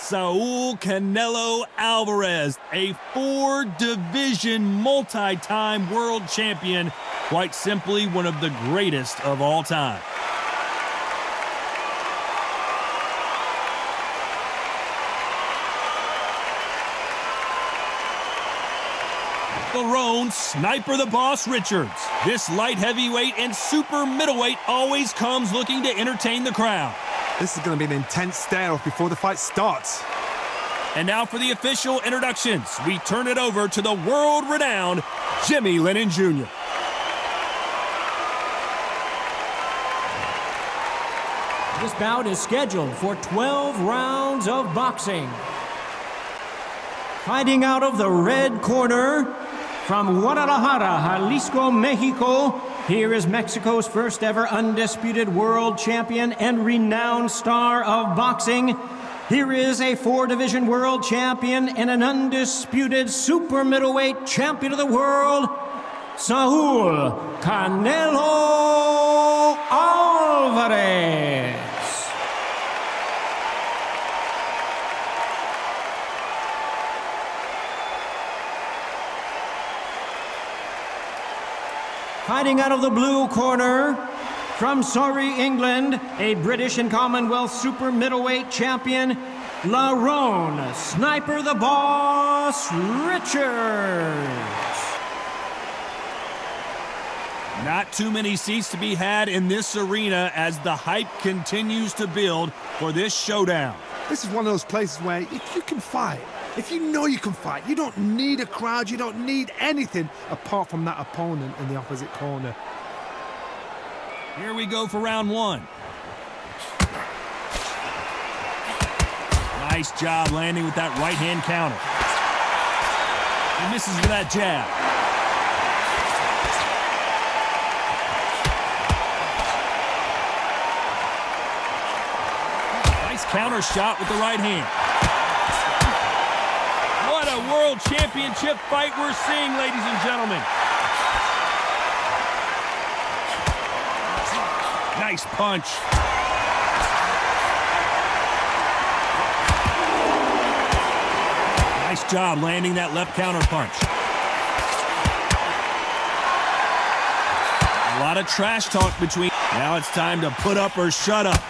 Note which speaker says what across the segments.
Speaker 1: Saúl Canelo Álvarez, a four-division multi-time world champion, quite simply one of the greatest of all time. Lerrone, Sniper the Boss Richards. This light heavyweight and super middleweight always comes looking to entertain the crowd.
Speaker 2: This is going to be an intense stare-off before the fight starts.
Speaker 1: And now for the official introductions. We turn it over to the world-renowned Jimmy Lennon Jr.
Speaker 3: This bout is scheduled for 12 rounds of boxing. Fighting out of the red corner, from Guadalajara, Jalisco, Mexico, here is Mexico's first ever undisputed world champion and renowned star of boxing. Here is a four-division world champion and an undisputed super middleweight champion of the world, Saúl Canelo Álvarez. Fighting out of the blue corner, from Surrey, England, a British and Commonwealth super middleweight champion, Lerrone, Sniper the Boss Richards.
Speaker 1: Not too many seats to be had in this arena as the hype continues to build for this showdown.
Speaker 2: This is one of those places where if you can fight, if you know you can fight, you don't need a crowd, you don't need anything apart from that opponent in the opposite corner.
Speaker 1: Here we go for round one. Nice job landing with that right-hand counter. He misses with that jab. Nice counter shot with the right hand. What a world championship fight we're seeing, ladies and gentlemen. Nice punch. Nice job landing that left counter punch. A lot of trash talk between. Now it's time to put up or shut up.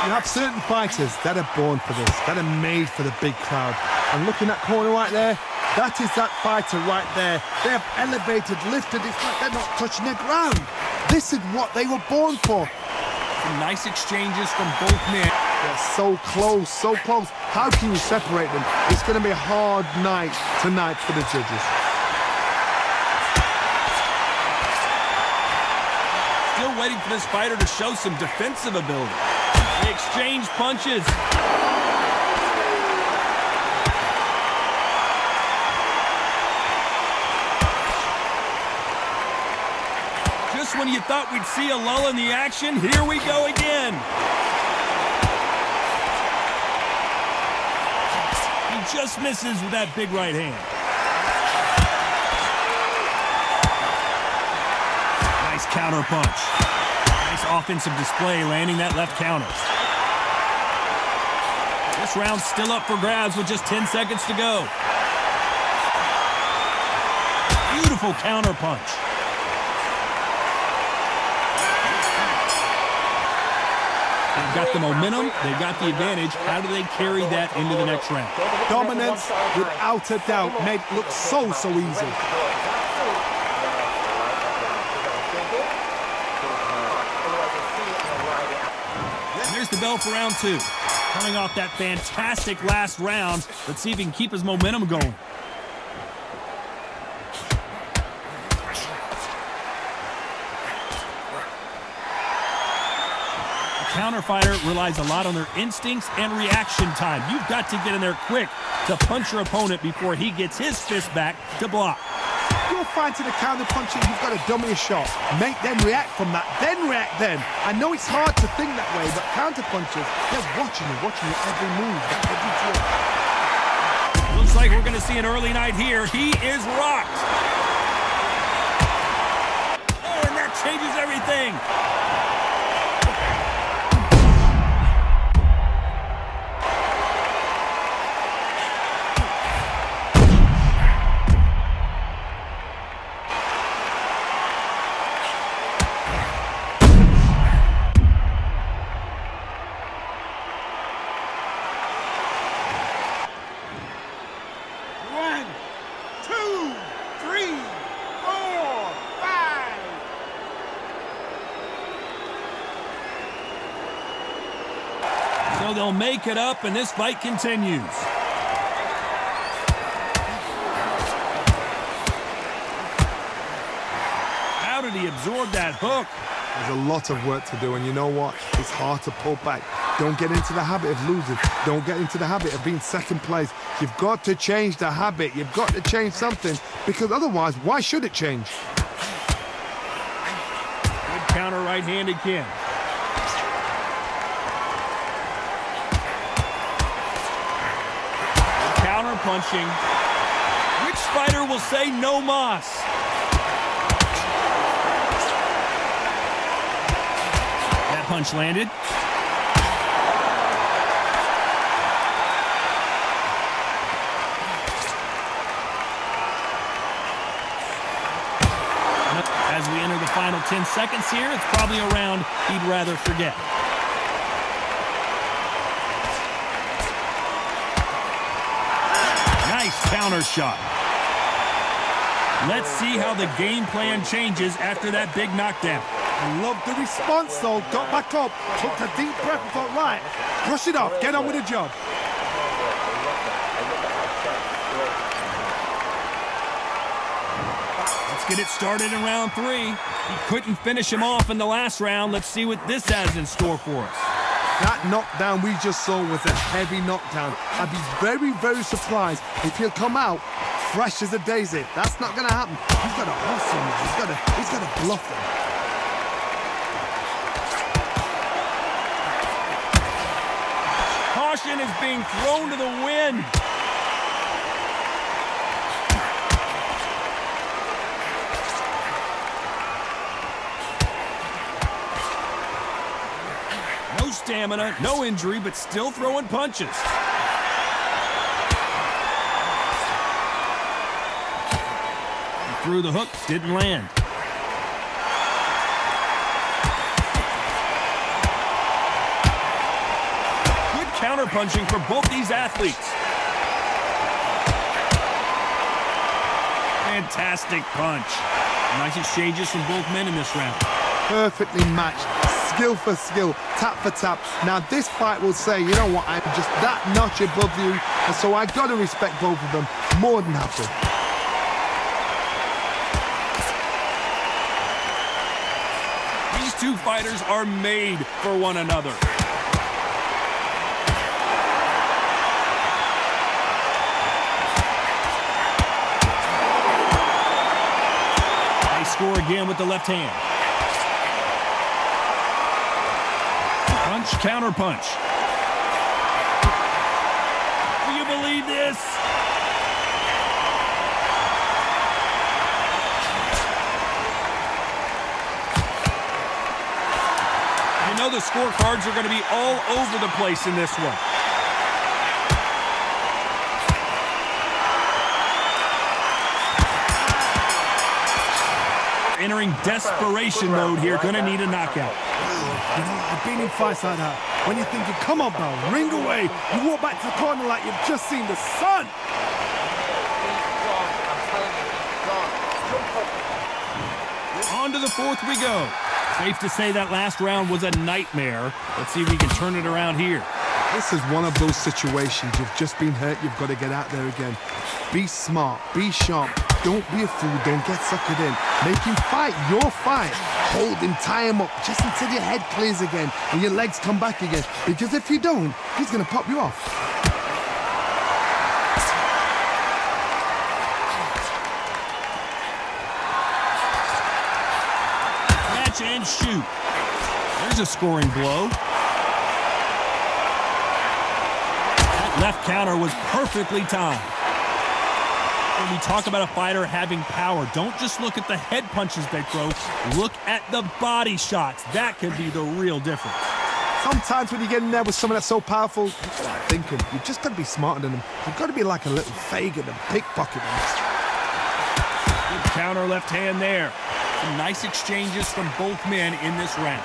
Speaker 2: You have certain fighters that are born for this, that are made for the big crowd. And looking at corner right there, that is that fighter right there. They have elevated, lifted, it's like they're not touching the ground. This is what they were born for.
Speaker 1: Some nice exchanges from both men.
Speaker 2: They're so close, so close. How can you separate them? It's going to be a hard night tonight for the judges.
Speaker 1: Still waiting for this fighter to show some defensive ability. They exchange punches. Just when you thought we'd see a lull in the action, here we go again. He just misses with that big right hand. Nice counter punch. Nice offensive display, landing that left counter. This round's still up for grabs with just 10 seconds to go. Beautiful counter punch. They've got the momentum, they've got the advantage. How do they carry that into the next round?
Speaker 2: Dominance, without a doubt, made it look so easy.
Speaker 1: Here's the bell for round two. Coming off that fantastic last round, let's see if he can keep his momentum going. Counterfighter relies a lot on their instincts and reaction time. You've got to get in there quick to punch your opponent before he gets his fist back to block.
Speaker 2: You're fighting a counter puncher, you've got to dummy a shot. Make them react from that, then react then. I know it's hard to think that way, but counter punchers, they're watching you every move, that every drill.
Speaker 1: Looks like we're going to see an early night here. He is rocked. Oh, and that changes everything. They'll make it up, and this fight continues. How did he absorb that hook?
Speaker 2: There's a lot of work to do, and you know what? It's hard to pull back. Don't get into the habit of losing. Don't get into the habit of being second place. You've got to change the habit. You've got to change something, because otherwise, why should it change?
Speaker 1: Good counter right-handed kick. Counter punching. Which fighter will say no mas? That punch landed. As we enter the final 10 seconds here, it's probably a round he'd rather forget. Nice counter shot. Let's see how the game plan changes after that big knockdown.
Speaker 2: I love the response, though. Got back up, took a deep breath and thought, right, brush it off, get on with the job.
Speaker 1: Let's get it started in round 3. He couldn't finish him off in the last round. Let's see what this has in store for us.
Speaker 2: That knockdown we just saw was a heavy knockdown. I'd be very, very surprised if he'll come out fresh as a daisy. That's not going to happen. He's got to hustle him. He's got to bluff him.
Speaker 1: Caution is being thrown to the wind. No stamina, no injury, but still throwing punches. He threw the hook, didn't land. Good counter punching for both these athletes. Fantastic punch. Nice exchanges from both men in this round.
Speaker 2: Perfectly matched. Skill for skill, tap for tap. Now this fight will say, you know what, I'm just that notch above you, and so I got to respect both of them more than happy.
Speaker 1: These two fighters are made for one another. They score again with the left hand. Punch, counter punch. Do you believe this? You know the scorecards are going to be all over the place in this one. Entering desperation mode here, going to need a knockout.
Speaker 2: You know, I've been in fights like that. When you're thinking, come on, Bell, ring away. You walk back to the corner like you've just seen the sun.
Speaker 1: On to the fourth we go. Safe to say that last round was a nightmare. Let's see if we can turn it around here.
Speaker 2: This is one of those situations. You've just been hurt. You've got to get out there again. Be smart. Be sharp. Don't be a fool. Don't get suckered in. Make him fight your fight. Hold him, tie him up, just until your head clears again and your legs come back again. Because if you don't, he's going to pop you off.
Speaker 1: Catch and shoot. There's a scoring blow. That left counter was perfectly timed. When we talk about a fighter having power, don't just look at the head punches they throw. Look at the body shots. That could be the real difference.
Speaker 2: Sometimes when you get in there with someone that's so powerful, you start thinking, you've just got to be smarter than them. You've got to be like a little Fagin and pickpocket them.
Speaker 1: Good counter left hand there. Some nice exchanges from both men in this round.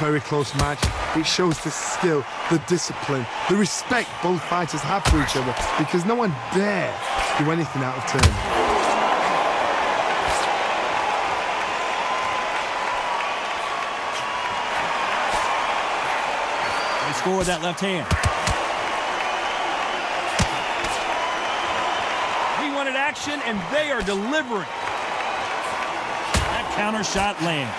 Speaker 2: Very close match. It shows the skill, the discipline, the respect both fighters have for each other, because no one dare do anything out of turn.
Speaker 1: They score with that left hand. He wanted action, and they are delivering. That counter shot lands.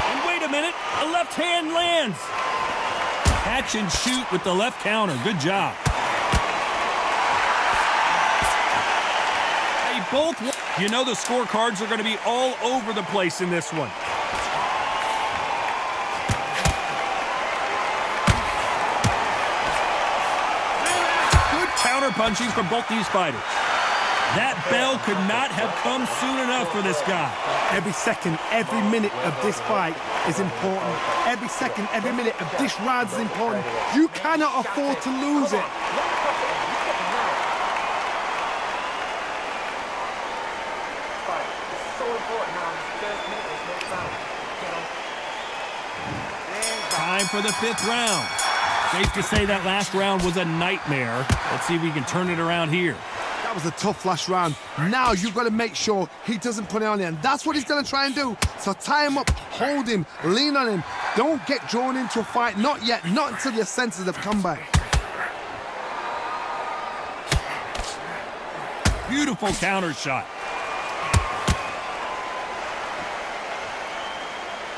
Speaker 1: And wait a minute, a left hand lands. Catch and shoot with the left counter. Good job. They both, you know, the scorecards are going to be all over the place in this one. Good counter punching from both these fighters. That bell could not have come soon enough for this guy.
Speaker 2: Every second, every minute of this fight is important. Every second, every minute of this round is important. You cannot afford to lose it.
Speaker 1: Time for the fifth round. Safe to say that last round was a nightmare. Let's see if we can turn it around here.
Speaker 2: That was a tough last round. Now you've got to make sure he doesn't put it on there. And that's what he's going to try and do. So tie him up, hold him, lean on him. Don't get drawn into a fight. Not yet. Not until your senses have come back.
Speaker 1: Beautiful counter shot.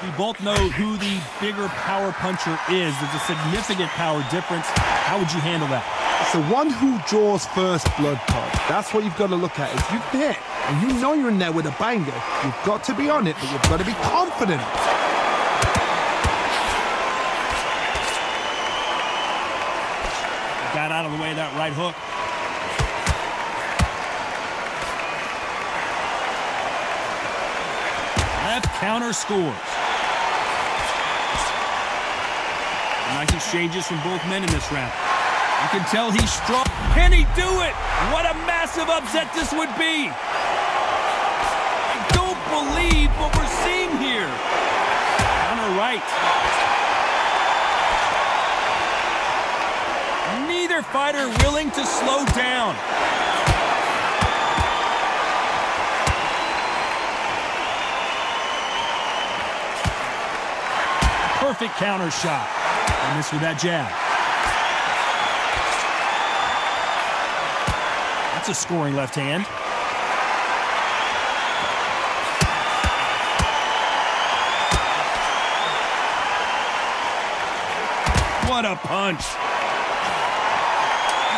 Speaker 1: We both know who the bigger power puncher is. There's a significant power difference. How would you handle that?
Speaker 2: It's the one who draws first blood, Todd. That's what you've got to look at. If you're there and you know you're in there with a banger, you've got to be on it, but you've got to be confident.
Speaker 1: Got out of the way of that right hook. Left counter scores. Nice exchanges from both men in this round. You can tell he's strong. Can he do it? What a massive upset this would be. I don't believe what we're seeing here. Counter right. Neither fighter willing to slow down. Perfect counter shot. And this with that jab. That's a scoring left hand. What a punch.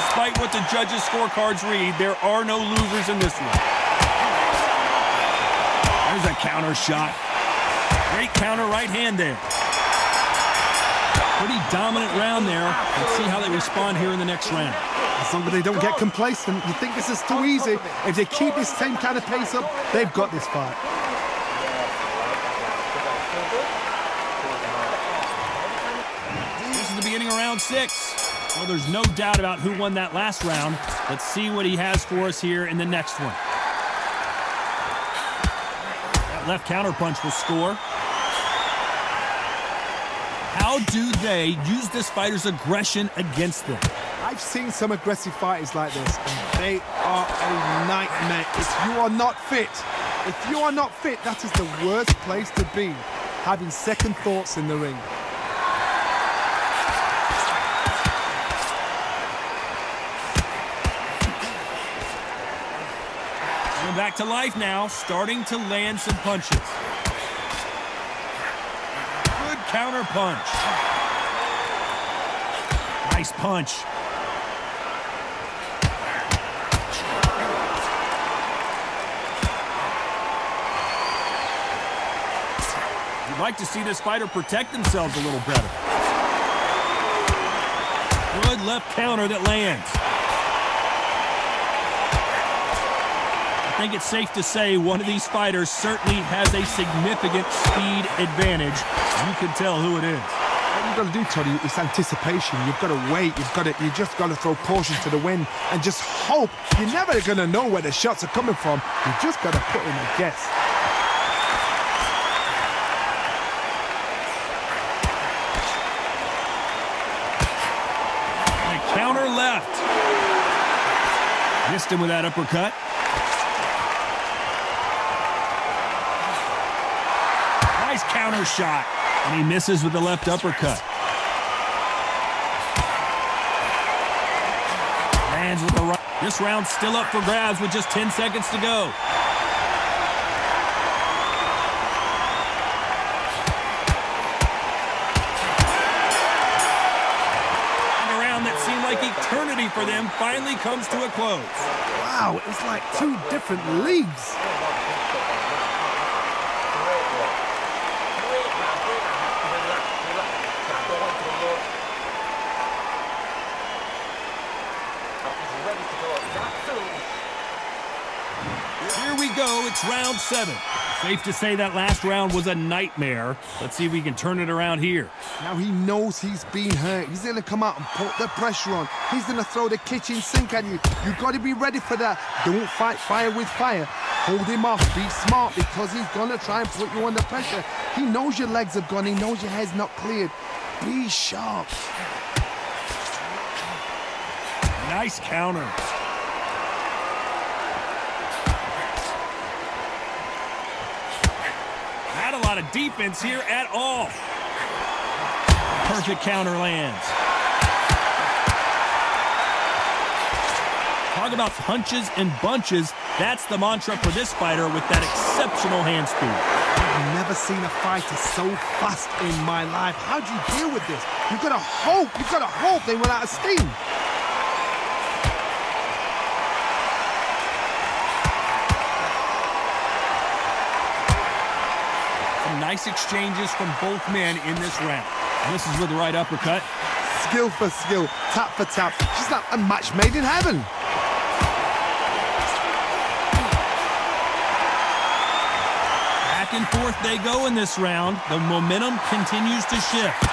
Speaker 1: Despite what the judges' scorecards read, there are no losers in this one. There's a counter shot. Great counter right hand there. Pretty dominant round there. Let's see how they respond here in the next round.
Speaker 2: As long as they don't get complacent, you think this is too easy. If they keep this same kind of pace up, they've got this fight.
Speaker 1: This is the beginning of round 6. Well, there's no doubt about who won that last round. Let's see what he has for us here in the next one. That left counterpunch will score. How do they use this fighter's aggression against them?
Speaker 2: I've seen some aggressive fighters like this, and they are a nightmare. If you are not fit, that is the worst place to be, having second thoughts in the ring.
Speaker 1: Coming back to life now, starting to land some punches. Good counter punch. Nice punch. You'd like to see this fighter protect themselves a little better. Good left counter that lands. I think it's safe to say one of these fighters certainly has a significant speed advantage. You can tell who it is.
Speaker 2: What you've got to do, Toddy, is anticipation. You've got to wait. You just got to throw caution to the wind and just hope. You're never going to know where the shots are coming from. You just got to put in a guess.
Speaker 1: Counter left. Missed him with that uppercut. counter shot. And he misses with the left uppercut. Lands with the right. This round's still up for grabs with just 10 seconds to go. Like eternity for them finally comes to a close.
Speaker 2: Wow, it's like two different leagues.
Speaker 1: Here we go, it's round 7. Safe to say that last round was a nightmare. Let's see if we can turn it around here.
Speaker 2: Now he knows he's been hurt. He's going to come out and put the pressure on. He's going to throw the kitchen sink at you. You've got to be ready for that. Don't fight fire with fire. Hold him off. Be smart because he's going to try and put you under pressure. He knows your legs have gone. He knows your head's not cleared. Be sharp.
Speaker 1: Nice counter. Not a lot of defense here at all. Perfect counter lands. Talk about punches and bunches. That's the mantra for this fighter with that exceptional hand speed.
Speaker 2: I've never seen a fighter so fast in my life. How do you deal with this? You've got to hope they run out of steam.
Speaker 1: Nice exchanges from both men in this round. This is with the right uppercut.
Speaker 2: Skill for skill, tap for tap. She's like a match made in heaven.
Speaker 1: Back and forth they go in this round. The momentum continues to shift.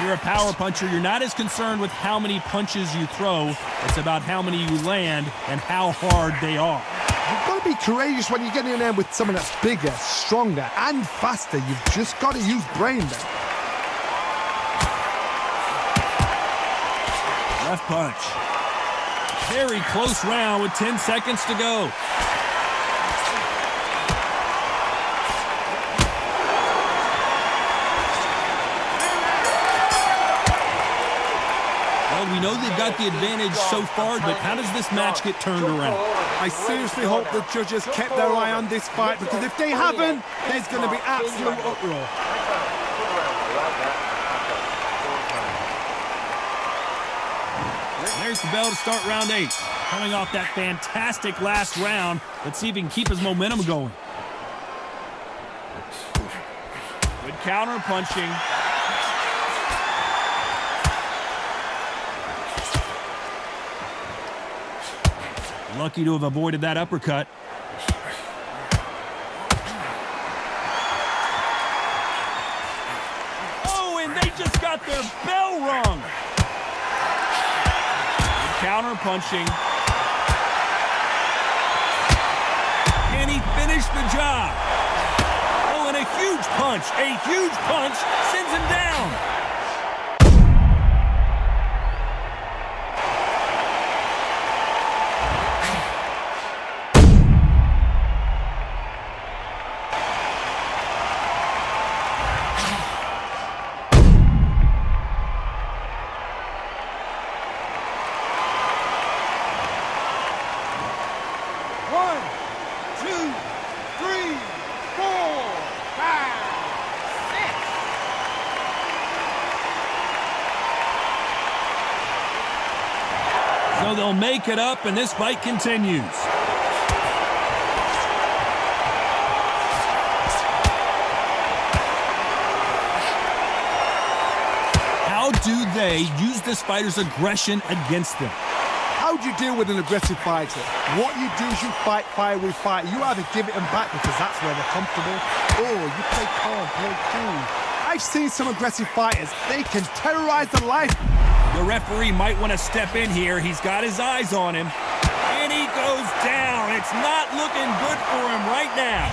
Speaker 1: You're a power puncher. You're not as concerned with how many punches you throw. It's about how many you land and how hard they are.
Speaker 2: You've got to be courageous when you get in there with someone that's bigger, stronger, and faster. You've just got to use brain there.
Speaker 1: Left punch. Very close round with 10 seconds to go. We know they've got the advantage so far, but how does this match get turned around?
Speaker 2: I seriously hope the judges kept their eye on this fight, because if they haven't, there's going to be absolute uproar.
Speaker 1: There's the bell to start round 8. Coming off that fantastic last round, let's see if he can keep his momentum going. Good counter punching. Lucky to have avoided that uppercut. Oh, and they just got their bell rung. Good counter punching. Can he finish the job? Oh, and a huge punch. A huge punch sends him down. So they'll make it up, and this fight continues. How do they use this fighter's aggression against them?
Speaker 2: How do you deal with an aggressive fighter? What you do is you fight fire with fire. You either give it them back because that's where they're comfortable, or you play calm, play cool. I've seen some aggressive fighters. They can terrorize the life.
Speaker 1: The referee might want to step in here. He's got his eyes on him. And he goes down. It's not looking good for him right now.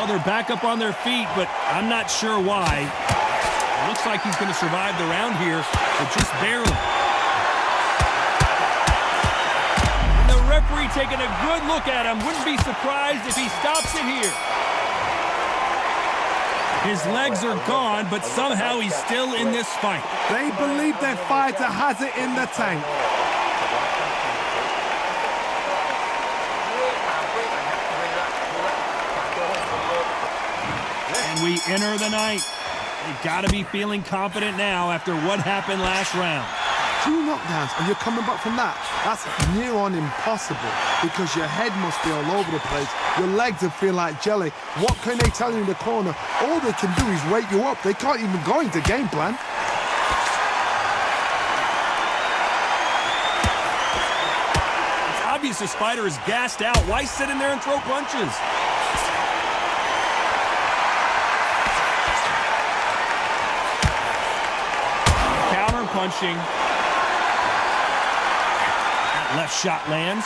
Speaker 1: Well, they're back up on their feet, but I'm not sure why. It looks like he's going to survive the round here, but just barely. And the referee taking a good look at him. Wouldn't be surprised if he stops it here. His legs are gone, but somehow he's still in this fight.
Speaker 2: They believe their fighter has it in the tank.
Speaker 1: And we enter the night. You've got to be feeling confident now after what happened last round.
Speaker 2: 2 knockdowns and you're coming back from that. That's near on impossible because your head must be all over the place. Your legs will feel like jelly. What can they tell you in the corner? All they can do is wake you up. They can't even go into game plan.
Speaker 1: It's obvious this fighter is gassed out. Why sit in there and throw punches? Counter punching. That left shot lands.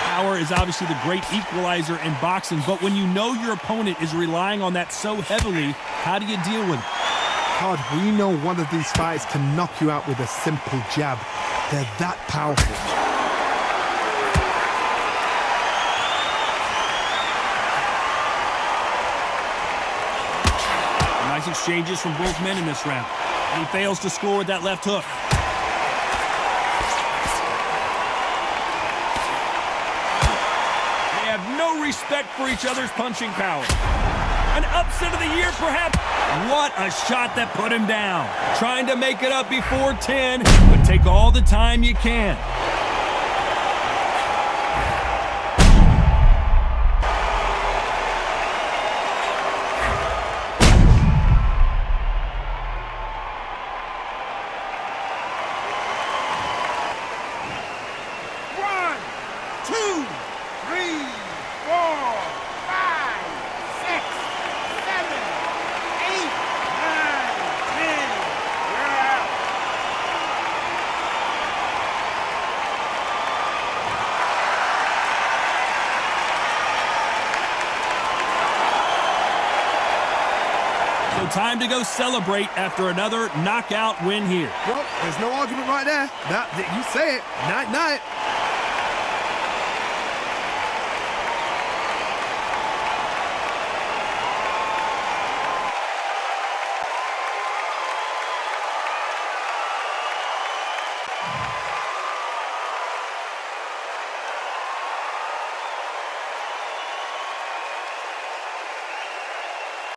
Speaker 1: Power is obviously the great equalizer in boxing, but when you know your opponent is relying on that so heavily, how do you deal with it?
Speaker 2: Todd, we know one of these fights can knock you out with a simple jab. They're that powerful.
Speaker 1: Nice exchanges from both men in this round. And he fails to score with that left hook. They have no respect for each other's punching power. An upset of the year, perhaps. What a shot that put him down. Trying to make it up before 10, but take all the time you can. Time to go celebrate after another knockout win here.
Speaker 2: Well, there's no argument right there. You say it. Night-night.